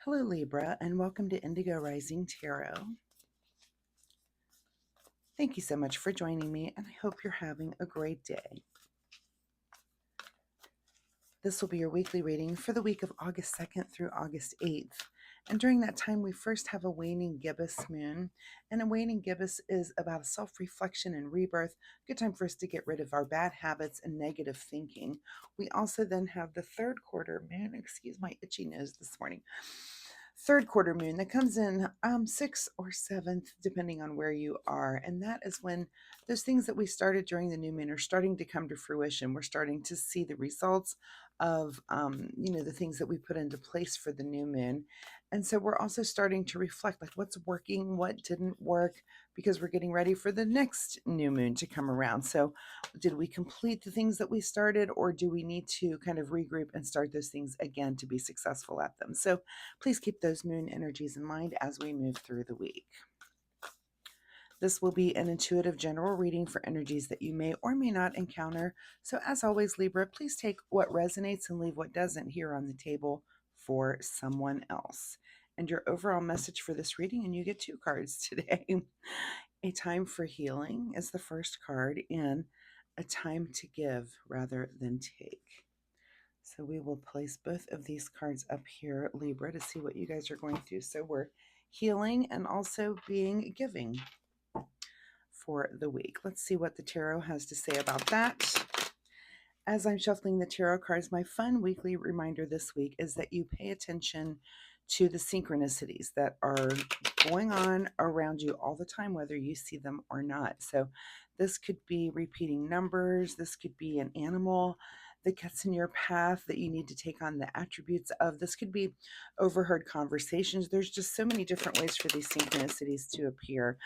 Hello, Libra, and welcome to Indigo Rising Tarot. Thank you so much for joining me, and I hope you're having a great day. This will be your weekly reading for the week of August 2nd through August 8th. And during that time, we first have a waning gibbous moon. And a waning gibbous is about self-reflection and rebirth. Good time for us to get rid of our bad habits and negative thinking. We also then have the third quarter moon. Excuse my itchy nose this morning. Third quarter moon that comes in 6th or 7th, depending on where you are. And that is when those things that we started during the new moon are starting to come to fruition. We're starting to see the results of the things that we put into place for the new moon. And so we're also starting to reflect, like, what's working, what didn't work, because we're getting ready for the next new moon to come around. So did we complete the things that we started, or do we need to kind of regroup and start those things again to be successful at them? So please keep those moon energies in mind as we move through the week. This will be an intuitive general reading for energies that you may or may not encounter. So as always, Libra, please take what resonates and leave what doesn't here on the table for someone else. And your overall message for this reading, and you get 2 cards today. A time for healing is the first card, and a time to give rather than take. So we will place both of these cards up here, Libra, to see what you guys are going through. So we're healing and also being giving for the week. Let's see what the tarot has to say about that. As I'm shuffling the tarot cards, my fun weekly reminder this week is that you pay attention to the synchronicities that are going on around you all the time, whether you see them or not. So this could be repeating numbers. This could be an animal that gets in your path that you need to take on the attributes of. This could be overheard conversations. There's just so many different ways for these synchronicities to appear.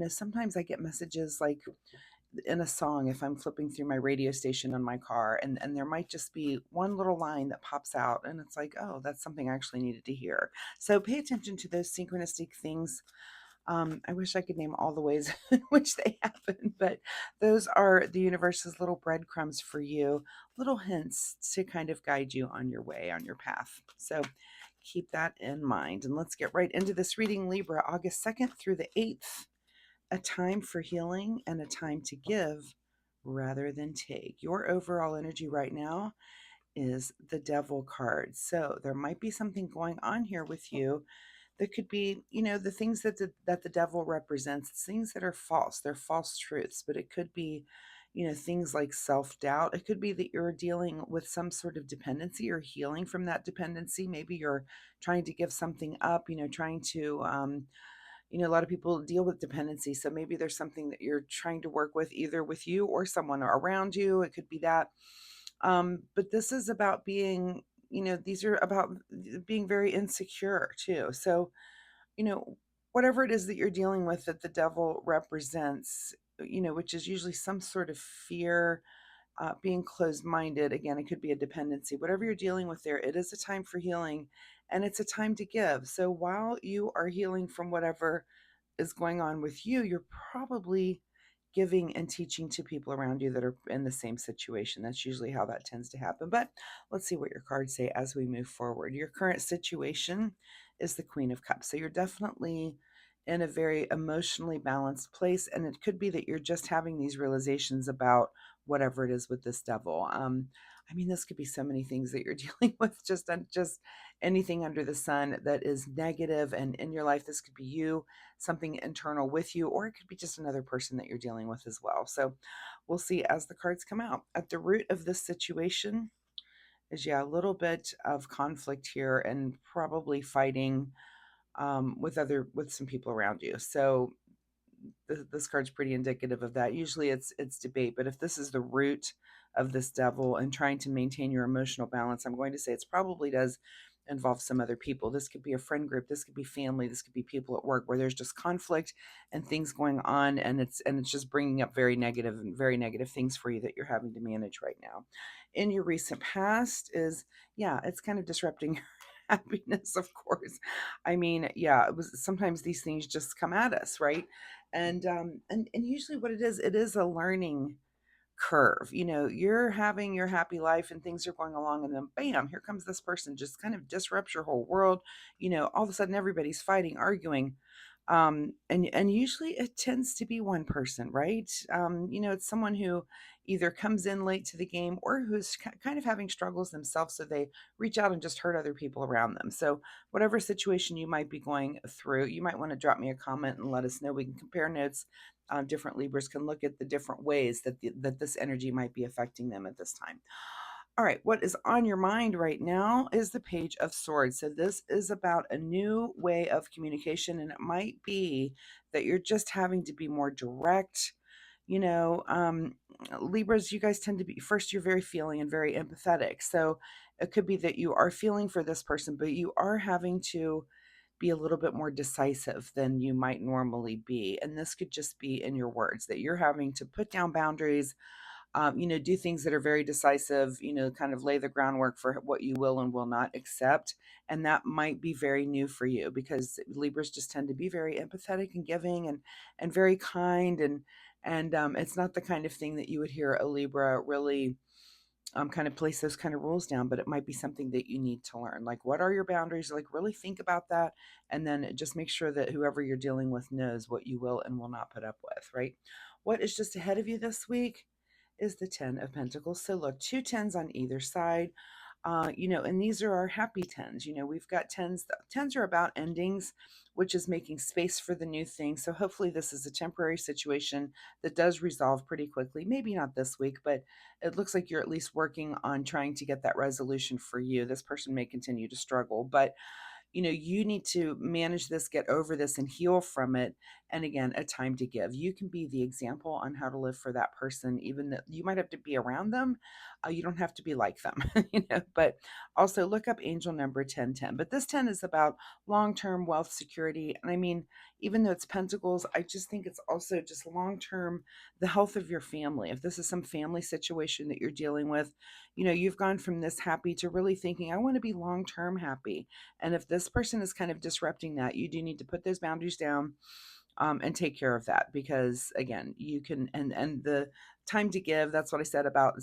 Sometimes I get messages like in a song if I'm flipping through my radio station on my car, and there might just be one little line that pops out, and it's like, oh, that's something I actually needed to hear. So pay attention to those synchronistic things. I wish I could name all the ways in which they happen, but those are the universe's little breadcrumbs for you, little hints to kind of guide you on your way, on your path. So keep that in mind. And let's get right into this reading, Libra, August 2nd through the 8th. A time for healing and a time to give rather than take. Your overall energy right now is the Devil card. So there might be something going on here with you that could be, the things that the devil represents, things that are false. They're false truths, but it could be, things like self-doubt. It could be that you're dealing with some sort of dependency or healing from that dependency. Maybe you're trying to give something up, trying to a lot of people deal with dependency. So maybe there's something that you're trying to work with, either with you or someone around you. It could be that. But this is about being, these are about being very insecure too. So, whatever it is that you're dealing with that the devil represents, which is usually some sort of fear, being closed-minded. Again, it could be a dependency. Whatever you're dealing with there, it is a time for healing, and it's a time to give. So while you are healing from whatever is going on with you, you're probably giving and teaching to people around you that are in the same situation. That's usually how that tends to happen. But let's see what your cards say as we move forward. Your current situation is the Queen of Cups. So you're definitely in a very emotionally balanced place, and it could be that you're just having these realizations about whatever it is with this devil. This could be so many things that you're dealing with, just anything under the sun that is negative and in your life. This could be you, something internal with you, or it could be just another person that you're dealing with as well. So we'll see as the cards come out. At the root of this situation is, a little bit of conflict here, and probably fighting with some people around you. So this card's pretty indicative of that. Usually it's debate, but if this is the root of this devil and trying to maintain your emotional balance, I'm going to say it's probably does involve some other people. This could be a friend group, this could be family, this could be people at work where there's just conflict and things going on, and it's just bringing up very negative things for you that you're having to manage right now. In your recent past is, it's kind of disrupting your happiness, of course. It was, sometimes these things just come at us, right? And usually what it is a learning curve. You're having your happy life and things are going along, and then bam, here comes this person, just kind of disrupts your whole world. All of a sudden everybody's fighting, arguing. And usually it tends to be one person, right? It's someone who either comes in late to the game or who's kind of having struggles themselves, so they reach out and just hurt other people around them. So whatever situation you might be going through, you might want to drop me a comment and let us know. We can compare notes. Different Libras can look at the different ways that this energy might be affecting them at this time. All right, what is on your mind right now is the Page of Swords. So this is about a new way of communication, and it might be that you're just having to be more direct. You know, um, Libras, you guys tend to be, first, you're very feeling and very empathetic. So it could be that you are feeling for this person, but you are having to be a little bit more decisive than you might normally be. And this could just be in your words, that you're having to put down boundaries, do things that are very decisive, kind of lay the groundwork for what you will and will not accept. And that might be very new for you, because Libras just tend to be very empathetic and giving, and very kind. And it's not the kind of thing that you would hear a Libra really kind of place those kind of rules down, but it might be something that you need to learn. Like, what are your boundaries? Like, really think about that. And then just make sure that whoever you're dealing with knows what you will and will not put up with, right? What is just ahead of you this week is the 10 of Pentacles. So look, two tens on either side. And these are our happy tens. We've got tens. Tens are about endings, which is making space for the new thing. So hopefully this is a temporary situation that does resolve pretty quickly. Maybe not this week, but it looks like you're at least working on trying to get that resolution for you. This person may continue to struggle, but you need to manage this, get over this, and heal from it. And again, a time to give. You can be the example on how to live for that person, even that you might have to be around them. You don't have to be like them, but also look up angel number 1010. But this 10 is about long-term wealth security. And I mean, even though it's pentacles, I just think it's also just long-term, the health of your family. If this is some family situation that you're dealing with, you've gone from this happy to really thinking, I want to be long-term happy. And if this person is kind of disrupting that, you do need to put those boundaries down, and take care of that, because again, you can, and the time to give, that's what I said about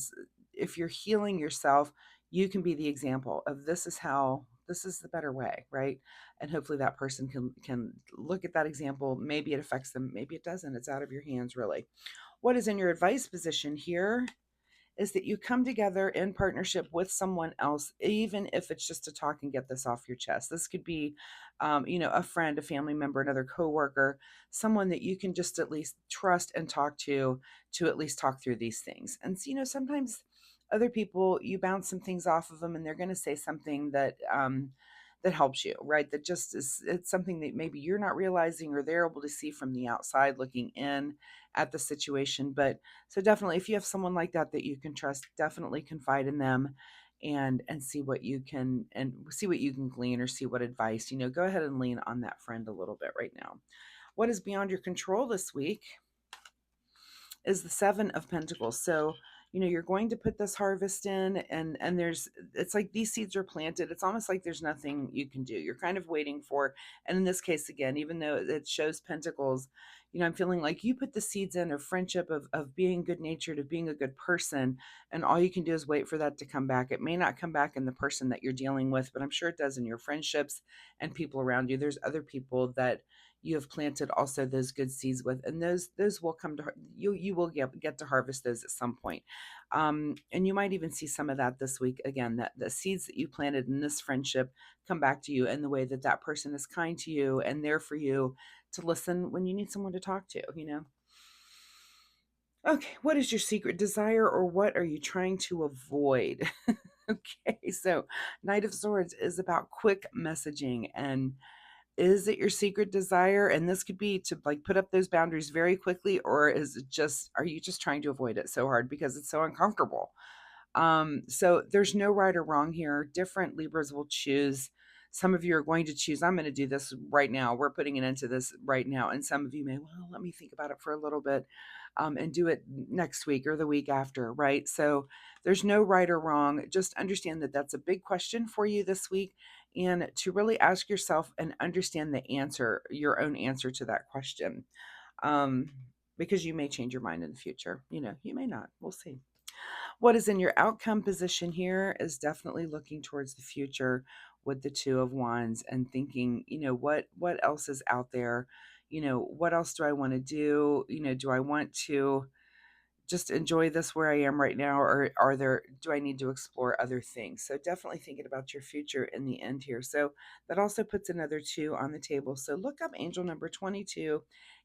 if you're healing yourself, you can be the example of this is the better way, right? And hopefully that person can look at that example. Maybe it affects them, maybe it doesn't. It's out of your hands, really. What is in your advice position here is that you come together in partnership with someone else, even if it's just to talk and get this off your chest. This could be, a friend, a family member, another coworker, someone that you can just at least trust and talk to at least talk through these things. And sometimes other people, you bounce some things off of them, and they're going to say something that helps you, right? That just is, it's something that maybe you're not realizing, or they're able to see from the outside looking in at the situation. But so definitely, if you have someone like that that you can trust, definitely confide in them, and see what you can, glean, or see what advice, go ahead and lean on that friend a little bit right now. What is beyond your control this week is the 7 of Pentacles. So you're going to put this harvest in, and it's like these seeds are planted. It's almost like there's nothing you can do. You're kind of waiting for, and in this case, again, even though it shows Pentacles, I'm feeling like you put the seeds in of friendship, of being good natured, of being a good person, and all you can do is wait for that to come back. It may not come back in the person that you're dealing with, but I'm sure it does in your friendships and people around you. There's other people that you have planted also those good seeds with, and those will come to you will get to harvest those at some point. And you might even see some of that this week, again, that the seeds that you planted in this friendship come back to you in the way that that person is kind to you and there for you to listen when you need someone to talk to. Okay, what is your secret desire, or what are you trying to avoid? Okay, so Knight of Swords is about quick messaging. And is it your secret desire? And this could be to like put up those boundaries very quickly, or are you just trying to avoid it so hard because it's so uncomfortable? So there's no right or wrong here. Different Libras will choose. Some of you are going to choose, I'm going to do this right now. We're putting an end to this right now. And some of you may, well, let me think about it for a little bit, and do it next week or the week after, right? So there's no right or wrong. Just understand that that's a big question for you this week, and to really ask yourself and understand the answer, your own answer to that question. Um, because you may change your mind in the future. You may not. We'll see. What is in your outcome position here is definitely looking towards the future with the Two of Wands and thinking, what else is out there? What else do I want to do? Do I want to just enjoy this where I am right now, or do I need to explore other things? So definitely thinking about your future in the end here. So that also puts another 2 on the table. So look up angel number 22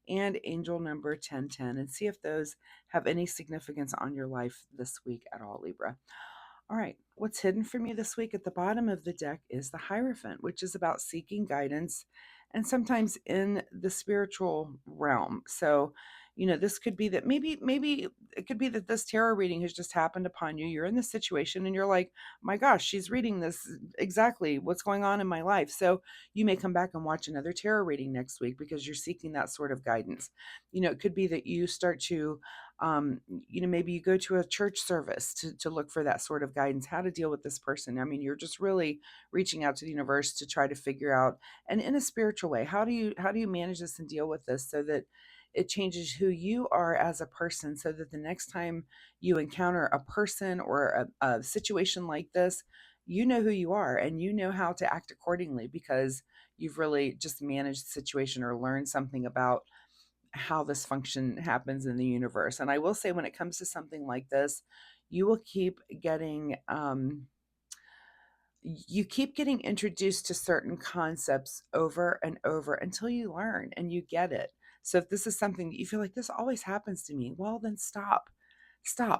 and angel number 1010 and see if those have any significance on your life this week at all, Libra. All right, what's hidden from you this week at the bottom of the deck is the Hierophant, which is about seeking guidance and sometimes in the spiritual realm. So, this could be that maybe it could be that this tarot reading has just happened upon you. You're in this situation and you're like, my gosh, she's reading this exactly what's going on in my life. So, you may come back and watch another tarot reading next week because you're seeking that sort of guidance. It could be that you start to maybe you go to a church service to look for that sort of guidance, how to deal with this person. I mean, you're just really reaching out to the universe to try to figure out, and in a spiritual way, how do you manage this and deal with this so that it changes who you are as a person, so that the next time you encounter a person or a situation like this, you know who you are and you know how to act accordingly because you've really just managed the situation or learned something about how this function happens in the universe. And I will say, when it comes to something like this, you will keep getting you keep getting introduced to certain concepts over and over until you learn and you get it. So if this is something that you feel like this always happens to me, well, then stop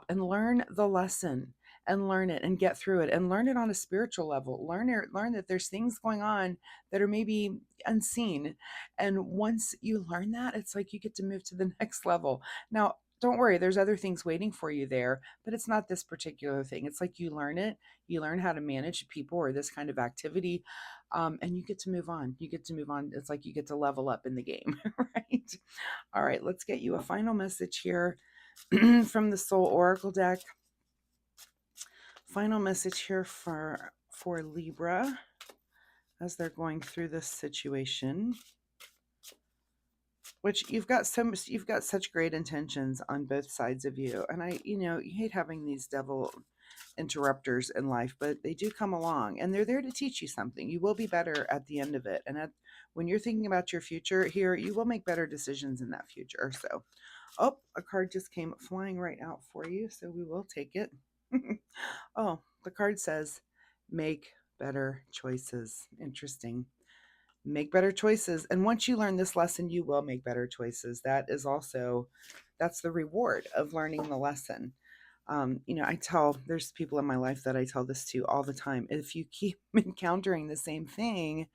and learn the lesson and learn it and get through it and learn it on a spiritual level. Learn that there's things going on that are maybe unseen. And once you learn that, it's like you get to move to the next level. Now, don't worry, there's other things waiting for you there, but it's not this particular thing. It's like you learn it, you learn how to manage people or this kind of activity, and you get to move on. You get to move on. It's like you get to level up in the game, right? All right, let's get you a final message here from the Soul Oracle deck. Final message here for Libra as they're going through this situation, which you've got such great intentions on both sides of you. And you hate having these devil interrupters in life, but they do come along and they're there to teach you something. You will be better at the end of it. And when you're thinking about your future here, you will make better decisions in that future. So, oh, a card just came flying right out for you. So we will take it. Oh, the card says, make better choices. Interesting. Make better choices. And once you learn this lesson, you will make better choices. That's the reward of learning the lesson. There's people in my life that I tell this to all the time. If you keep encountering the same thing,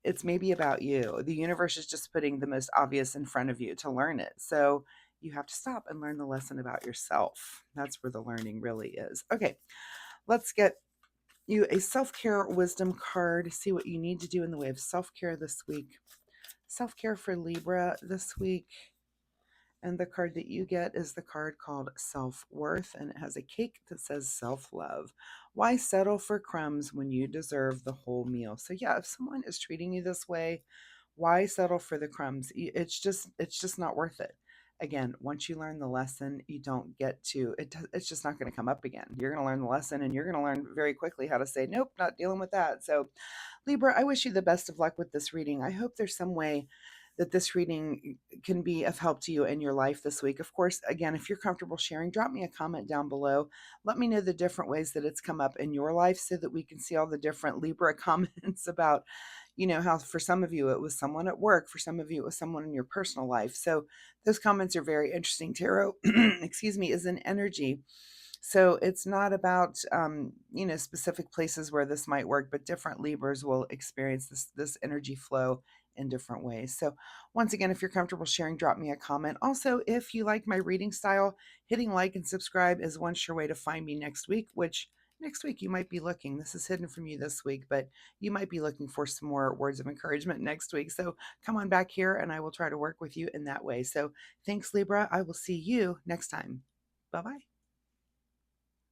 it's maybe about you. The universe is just putting the most obvious in front of you to learn it. So you have to stop and learn the lesson about yourself. That's where the learning really is. Okay, let's get you a self-care wisdom card. See what you need to do in the way of self-care this week. Self-care for Libra this week. And the card that you get is the card called Self-Worth, and it has a cake that says self-love. Why settle for crumbs when you deserve the whole meal? So yeah, if someone is treating you this way, why settle for the crumbs? It's just not worth it. Again, once you learn the lesson, you don't get to it. It's just not going to come up again. You're going to learn the lesson, and you're going to learn very quickly how to say, nope, not dealing with that. So Libra, I wish you the best of luck with this reading. I hope there's some way that this reading can be of help to you in your life this week. Of course, again, if you're comfortable sharing, drop me a comment down below. Let me know the different ways that it's come up in your life so that we can see all the different Libra comments about, how for some of you it was someone at work, for some of you it was someone in your personal life. So those comments are very interesting. Tarot, excuse me, is an energy. So it's not about, specific places where this might work, but different Libras will experience this energy flow in different ways. So once again, if you're comfortable sharing, drop me a comment. Also, if you like my reading style, hitting like and subscribe is one sure way to find me next week, which next week you might be looking. This is hidden from you this week, but you might be looking for some more words of encouragement next week. So come on back here and I will try to work with you in that way. So thanks, Libra. I will see you next time. Bye-bye.